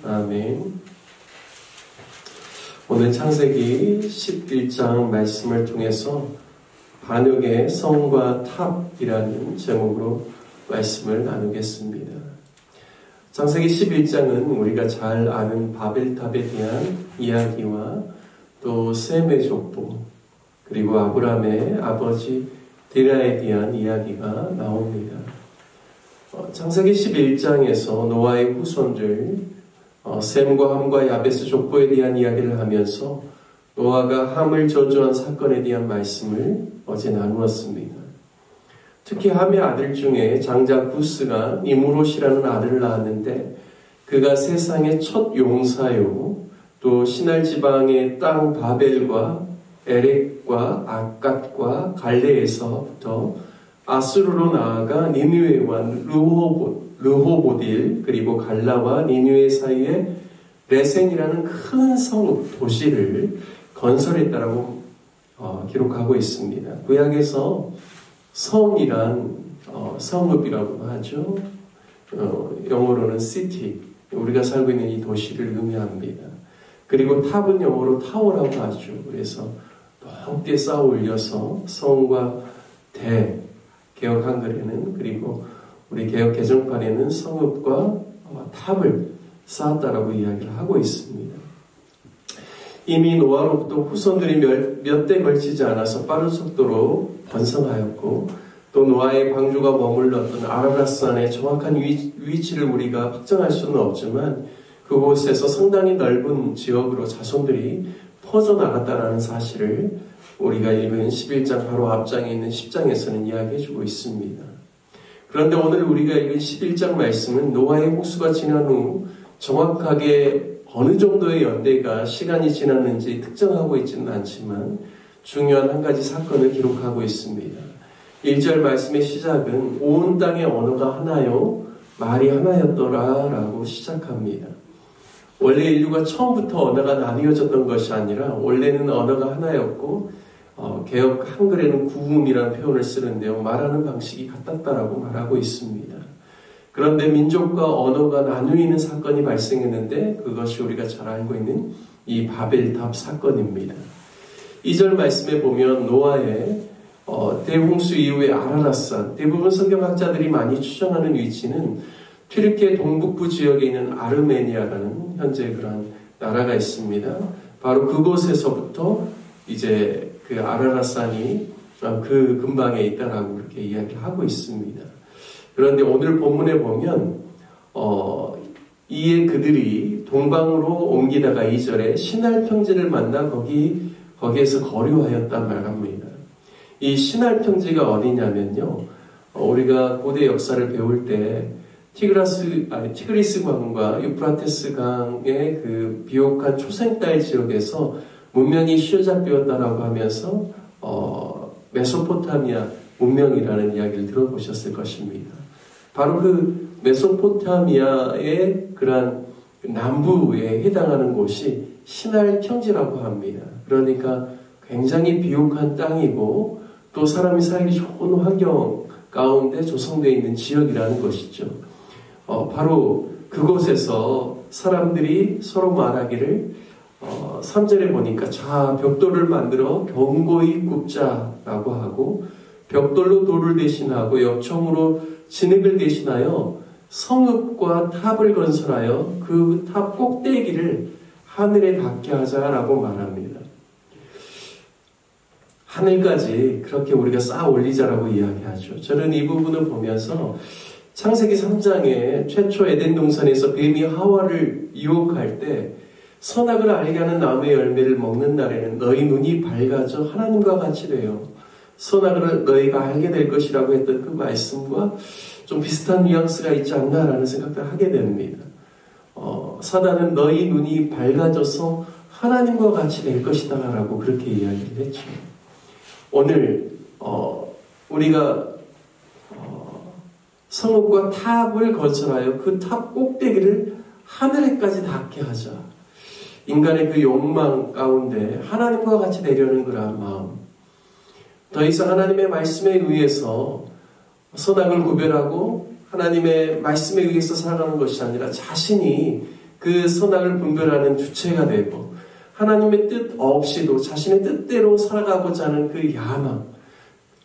아멘. 오늘 창세기 11장 말씀을 통해서 반역의 성과 탑이라는 제목으로 말씀을 나누겠습니다. 창세기 11장은 우리가 잘 아는 바벨탑에 대한 이야기와 또 셈의 족보, 그리고 아브라함의 아버지 데라에 대한 이야기가 나옵니다. 창세기 11장에서 노아의 후손들 셈과 함과 야베스 족보에 대한 이야기를 하면서 노아가 함을 저주한 사건에 대한 말씀을 어제 나누었습니다. 특히 함의 아들 중에 장자 구스가 니무롯이라는 아들을 낳았는데 그가 세상의 첫 용사요, 또 시날 지방의 땅 바벨과 에렉과 아갓과 갈레에서부터 아수르로 나아가 니느웨와 르호보딜 그리고 갈라와 니느웨 사이에 레센이라는 큰 성읍 도시를 건설했다라고 기록하고 있습니다. 구약에서 성이란 성읍이라고 하죠. 영어로는 city, 우리가 살고 있는 이 도시를 의미합니다. 그리고 탑은 영어로 타워라고 하죠. 그래서 높게 쌓아 올려서 성과 대, 개혁 한글에는, 그리고 우리 개혁 개정판에는 성읍과 탑을 쌓았다라고 이야기를 하고 있습니다. 이미 노아로부터 후손들이 몇 대 걸치지 않아서 빠른 속도로 번성하였고, 또 노아의 방주가 머물렀던 아라랏산의 정확한 위치를 우리가 확정할 수는 없지만 그곳에서 상당히 넓은 지역으로 자손들이 퍼져나갔다는 사실을 우리가 읽은 11장 바로 앞장에 있는 10장에서는 이야기해주고 있습니다. 그런데 오늘 우리가 읽은 11장 말씀은 노아의 홍수가 지난 후 정확하게 어느 정도의 연대가 시간이 지났는지 특정하고 있지는 않지만 중요한 한 가지 사건을 기록하고 있습니다. 1절 말씀의 시작은 온 땅의 언어가 하나요, 말이 하나였더라 라고 시작합니다. 원래 인류가 처음부터 언어가 나뉘어졌던 것이 아니라 원래는 언어가 하나였고 개혁 한글에는 구음이라는 표현을 쓰는데요, 말하는 방식이 같았다라고 말하고 있습니다. 그런데 민족과 언어가 나누이는 사건이 발생했는데 그것이 우리가 잘 알고 있는 이 바벨탑 사건입니다. 2절 말씀에 보면 노아의 대홍수 이후의 아라랏산, 대부분 성경학자들이 많이 추정하는 위치는 튀르키예 동북부 지역에 있는 아르메니아라는 현재 그런 나라가 있습니다. 바로 그곳에서부터 이제 그 아라랏산이 그 근방에 있다라고 그렇게 이야기를 하고 있습니다. 그런데 오늘 본문에 보면 이에 그들이 동방으로 옮기다가 2절에 시날 평지를 만나 거기에서 거류하였다 말합니다. 이 시날 평지가 어디냐면요, 우리가 고대 역사를 배울 때 티그리스 강과 유프라테스 강의 그 비옥한 초생달 지역에서 문명이 시작되었다라고 하면서 메소포타미아 문명이라는 이야기를 들어보셨을 것입니다. 바로 그 메소포타미아의 그러한 남부에 해당하는 곳이 시날 평지라고 합니다. 그러니까 굉장히 비옥한 땅이고 또 사람이 살기 좋은 환경 가운데 조성되어 있는 지역이라는 것이죠. 바로 그곳에서 사람들이 서로 말하기를 3절에 보니까 자 벽돌을 만들어 견고히 굽자라고 하고, 벽돌로 돌을 대신하고 역청으로 진흙을 대신하여 성읍과 탑을 건설하여 그 탑 꼭대기를 하늘에 닿게 하자라고 말합니다. 하늘까지 그렇게 우리가 쌓아 올리자라고 이야기하죠. 저는 이 부분을 보면서 창세기 3장에 최초 에덴 동산에서 뱀이 하와를 유혹할 때 선악을 알게 하는 나무의 열매를 먹는 날에는 너희 눈이 밝아져 하나님과 같이 돼요, 선악을 너희가 알게 될 것이라고 했던 그 말씀과 좀 비슷한 뉘앙스가 있지 않나라는 생각을 하게 됩니다. 사단은 너희 눈이 밝아져서 하나님과 같이 될 것이다 라고 그렇게 이야기를 했죠. 오늘 우리가 성읍과 탑을 건설하여 그 탑 꼭대기를 하늘에까지 닿게 하자. 인간의 그 욕망 가운데 하나님과 같이 되려는 그러한 마음, 더 이상 하나님의 말씀에 의해서 선악을 구별하고 하나님의 말씀에 의해서 살아가는 것이 아니라 자신이 그 선악을 분별하는 주체가 되고 하나님의 뜻 없이도 자신의 뜻대로 살아가고자 하는 그 야망,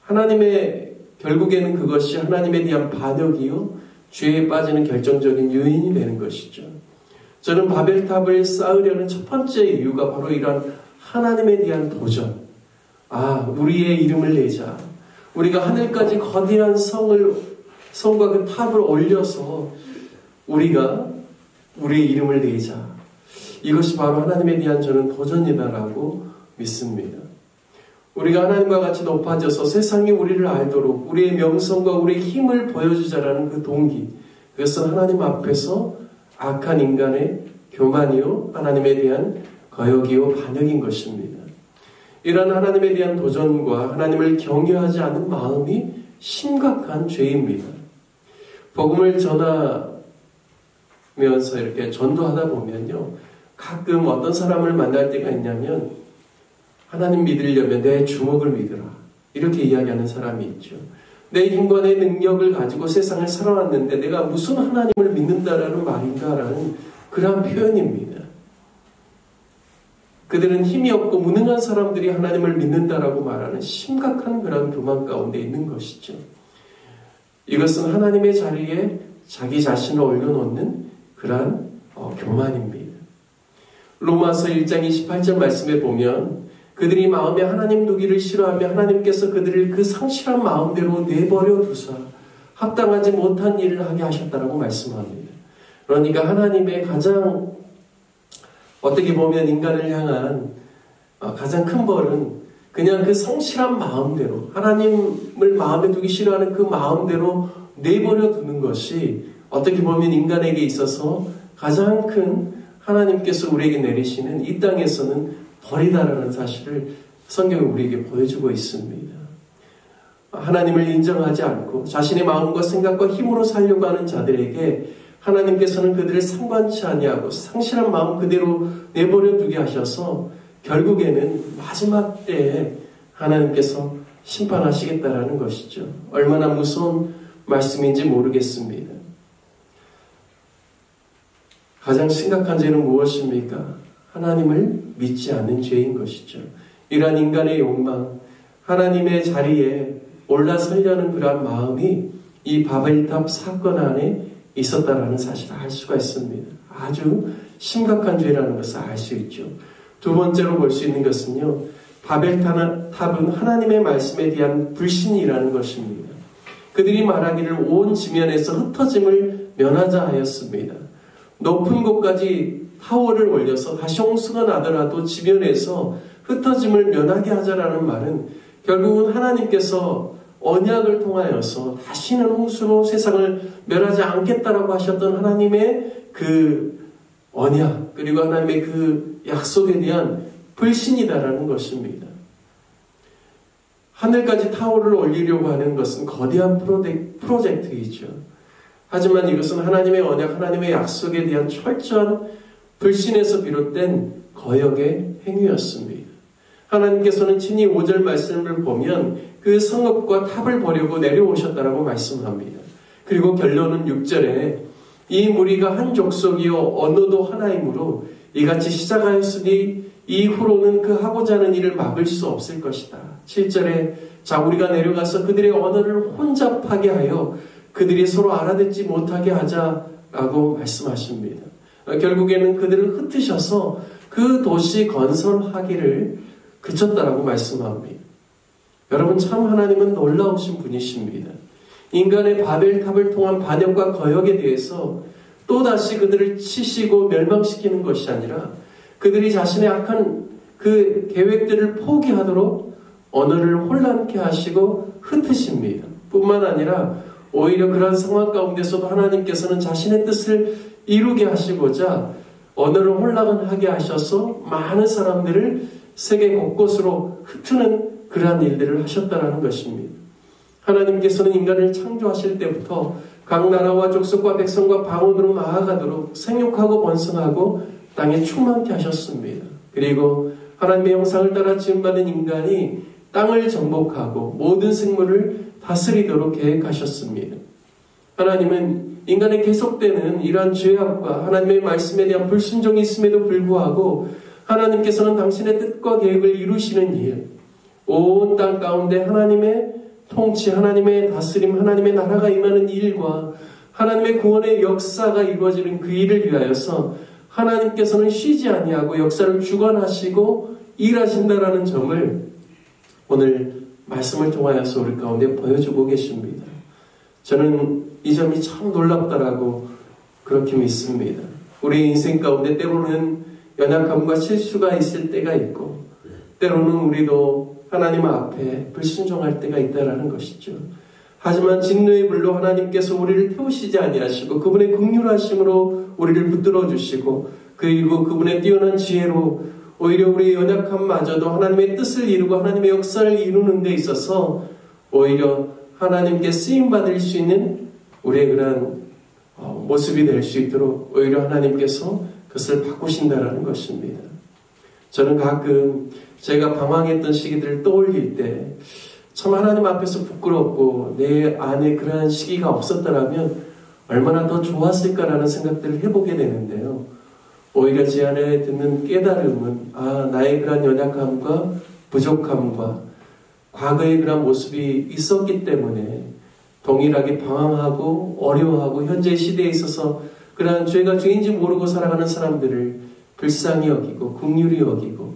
하나님의 결국에는 그것이 하나님에 대한 반역이요 죄에 빠지는 결정적인 요인이 되는 것이죠. 저는 바벨탑을 쌓으려는 첫 번째 이유가 바로 이런 하나님에 대한 도전. 우리의 이름을 내자. 우리가 하늘까지 거대한 성과 그 탑을 올려서 우리가 우리의 이름을 내자. 이것이 바로 하나님에 대한 저는 도전이다라고 믿습니다. 우리가 하나님과 같이 높아져서 세상이 우리를 알도록 우리의 명성과 우리의 힘을 보여주자라는 그 동기, 그것은 하나님 앞에서 악한 인간의 교만이요 하나님에 대한 거역이요 반역인 것입니다. 이러한 하나님에 대한 도전과 하나님을 경외하지 않는 마음이 심각한 죄입니다. 복음을 전하면서 이렇게 전도하다 보면요, 가끔 어떤 사람을 만날 때가 있냐면 하나님 믿으려면 내 주먹을 믿으라 이렇게 이야기하는 사람이 있죠. 내 힘과 내 능력을 가지고 세상을 살아왔는데 내가 무슨 하나님을 믿는다라는 말인가라는 그러한 표현입니다. 그들은 힘이 없고 무능한 사람들이 하나님을 믿는다라고 말하는 심각한 그런 교만 가운데 있는 것이죠. 이것은 하나님의 자리에 자기 자신을 올려놓는 그러한 교만입니다. 로마서 1장 28절 말씀에 보면 그들이 마음에 하나님 두기를 싫어하며 하나님께서 그들을 그 상실한 마음대로 내버려 두사 합당하지 못한 일을 하게 하셨다라고 말씀합니다. 그러니까 하나님의 가장 어떻게 보면 인간을 향한 가장 큰 벌은 그냥 그 성실한 마음대로 하나님을 마음에 두기 싫어하는 그 마음대로 내버려 두는 것이 어떻게 보면 인간에게 있어서 가장 큰 하나님께서 우리에게 내리시는 이 땅에서는 벌이다라는 사실을 성경이 우리에게 보여주고 있습니다. 하나님을 인정하지 않고 자신의 마음과 생각과 힘으로 살려고 하는 자들에게 하나님께서는 그들을 상관치 아니하고 상실한 마음 그대로 내버려 두게 하셔서 결국에는 마지막 때에 하나님께서 심판하시겠다라는 것이죠. 얼마나 무서운 말씀인지 모르겠습니다. 가장 심각한 죄는 무엇입니까? 하나님을 믿지 않는 죄인 것이죠. 이러한 인간의 욕망, 하나님의 자리에 올라서려는 그러한 마음이 이 바벨탑 사건 안에 있었다라는 사실을 알 수가 있습니다. 아주 심각한 죄라는 것을 알 수 있죠. 두 번째로 볼 수 있는 것은요, 바벨탑은 하나님의 말씀에 대한 불신이라는 것입니다. 그들이 말하기를 온 지면에서 흩어짐을 면하자 하였습니다. 높은 곳까지 타워를 올려서 다시 홍수가 나더라도 지면에서 흩어짐을 면하게 하자라는 말은 결국은 하나님께서 언약을 통하여서 다시는 홍수로 세상을 멸하지 않겠다라고 하셨던 하나님의 그 언약 그리고 하나님의 그 약속에 대한 불신이다라는 것입니다. 하늘까지 타워를 올리려고 하는 것은 거대한 프로젝트이죠. 하지만 이것은 하나님의 언약, 하나님의 약속에 대한 철저한 불신에서 비롯된 거역의 행위였습니다. 하나님께서는 친히 5절 말씀을 보면 그 성읍과 탑을 보려고 내려오셨다라고 말씀합니다. 그리고 결론은 6절에 이 무리가 한 족속이요 언어도 하나이므로 이같이 시작하였으니 이후로는 그 하고자 하는 일을 막을 수 없을 것이다. 7절에 자 우리가 내려가서 그들의 언어를 혼잡하게 하여 그들이 서로 알아듣지 못하게 하자라고 말씀하십니다. 결국에는 그들을 흩으셔서 그 도시 건설하기를 그쳤다라고 말씀합니다. 여러분 참 하나님은 놀라우신 분이십니다. 인간의 바벨탑을 통한 반역과 거역에 대해서 또다시 그들을 치시고 멸망시키는 것이 아니라 그들이 자신의 악한 그 계획들을 포기하도록 언어를 혼란케 하시고 흩으십니다. 뿐만 아니라 오히려 그런 상황 가운데서도 하나님께서는 자신의 뜻을 이루게 하시고자 언어를 혼란하게 하셔서 많은 사람들을 세계 곳곳으로 흩트는 그러한 일들을 하셨다라는 것입니다. 하나님께서는 인간을 창조하실 때부터 각 나라와 족속과 백성과 방언으로 나아가도록 생육하고 번성하고 땅에 충만케 하셨습니다. 그리고 하나님의 형상을 따라 지음받은 인간이 땅을 정복하고 모든 생물을 다스리도록 계획하셨습니다. 하나님은 인간의 계속되는 이러한 죄악과 하나님의 말씀에 대한 불순종이 있음에도 불구하고 하나님께서는 당신의 뜻과 계획을 이루시는 일, 온 땅 가운데 하나님의 통치, 하나님의 다스림, 하나님의 나라가 임하는 일과 하나님의 구원의 역사가 이루어지는 그 일을 위하여서 하나님께서는 쉬지 아니하고 역사를 주관하시고 일하신다라는 점을 오늘 말씀을 통하여서 우리 가운데 보여주고 계십니다. 저는 이 점이 참 놀랍다라고 그렇게 믿습니다. 우리 인생 가운데 때로는 연약함과 실수가 있을 때가 있고 때로는 우리도 하나님 앞에 불순종할 때가 있다라는 것이죠. 하지만 진노의 불로 하나님께서 우리를 태우시지 아니하시고 그분의 긍휼하심으로 우리를 붙들어 주시고 그리고 그분의 뛰어난 지혜로 오히려 우리의 연약함마저도 하나님의 뜻을 이루고 하나님의 역사를 이루는 데 있어서 오히려 하나님께 쓰임받을 수 있는 우리의 그런 모습이 될 수 있도록 오히려 하나님께서 그것을 바꾸신다라는 것입니다. 저는 가끔 제가 방황했던 시기들을 떠올릴 때 참 하나님 앞에서 부끄럽고 내 안에 그러한 시기가 없었더라면 얼마나 더 좋았을까라는 생각들을 해보게 되는데요. 오히려 제 안에 듣는 깨달음은 나의 그러한 연약함과 부족함과 과거의 그런 모습이 있었기 때문에 동일하게 방황하고 어려워하고 현재 시대에 있어서 그러한 죄가 죄인지 모르고 살아가는 사람들을 불쌍히 여기고 긍휼히 여기고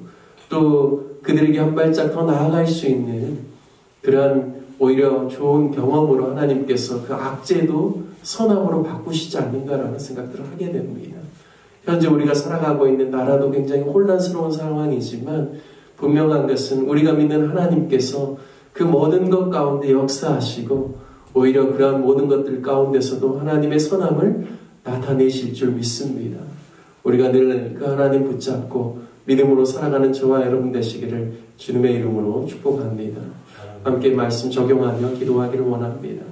또 그들에게 한 발짝 더 나아갈 수 있는 그러한 오히려 좋은 경험으로 하나님께서 그 악재도 선함으로 바꾸시지 않는가라는 생각들을 하게 됩니다. 현재 우리가 살아가고 있는 나라도 굉장히 혼란스러운 상황이지만 분명한 것은 우리가 믿는 하나님께서 그 모든 것 가운데 역사하시고 오히려 그러한 모든 것들 가운데서도 하나님의 선함을 나타내실 줄 믿습니다. 우리가 늘 그 하나님 붙잡고 믿음으로 살아가는 저와 여러분 되시기를 주님의 이름으로 축복합니다. 함께 말씀 적용하며 기도하기를 원합니다.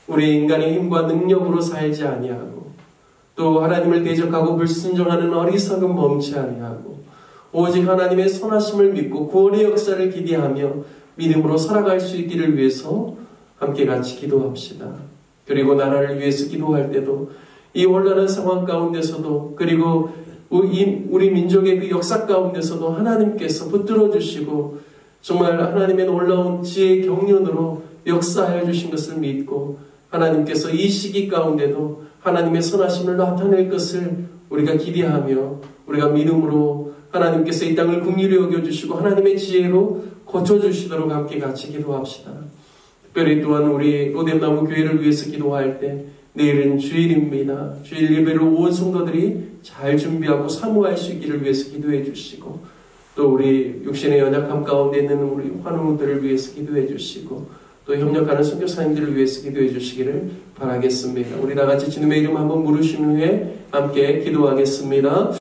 우리 인간의 힘과 능력으로 살지 아니하고 또 하나님을 대적하고 불순종하는 어리석은 범치 아니하고 오직 하나님의 선하심을 믿고 구원의 역사를 기대하며 믿음으로 살아갈 수 있기를 위해서 함께 같이 기도합시다. 그리고 나라를 위해서 기도할 때도 이 혼란한 상황 가운데서도 그리고 우리 민족의 그 역사 가운데서도 하나님께서 붙들어 주시고 정말 하나님의 놀라운 지혜의 경륜으로 역사하여 주신 것을 믿고 하나님께서 이 시기 가운데도 하나님의 선하심을 나타낼 것을 우리가 기대하며 우리가 믿음으로 하나님께서 이 땅을 긍휼히 여겨주시고 하나님의 지혜로 고쳐주시도록 함께 같이 기도합시다. 특별히 또한 우리 로뎀나무 교회를 위해서 기도할 때 내일은 주일입니다. 주일 예배를 온 성도들이 잘 준비하고 사모할 수 있기를 위해서 기도해 주시고 또 우리 육신의 연약함 가운데 있는 우리 환우들을 위해서 기도해 주시고 또 협력하는 선교사님들을 위해서 기도해 주시기를 바라겠습니다. 우리 다 같이 주님의 이름 한번 부르신 후에 함께 기도하겠습니다.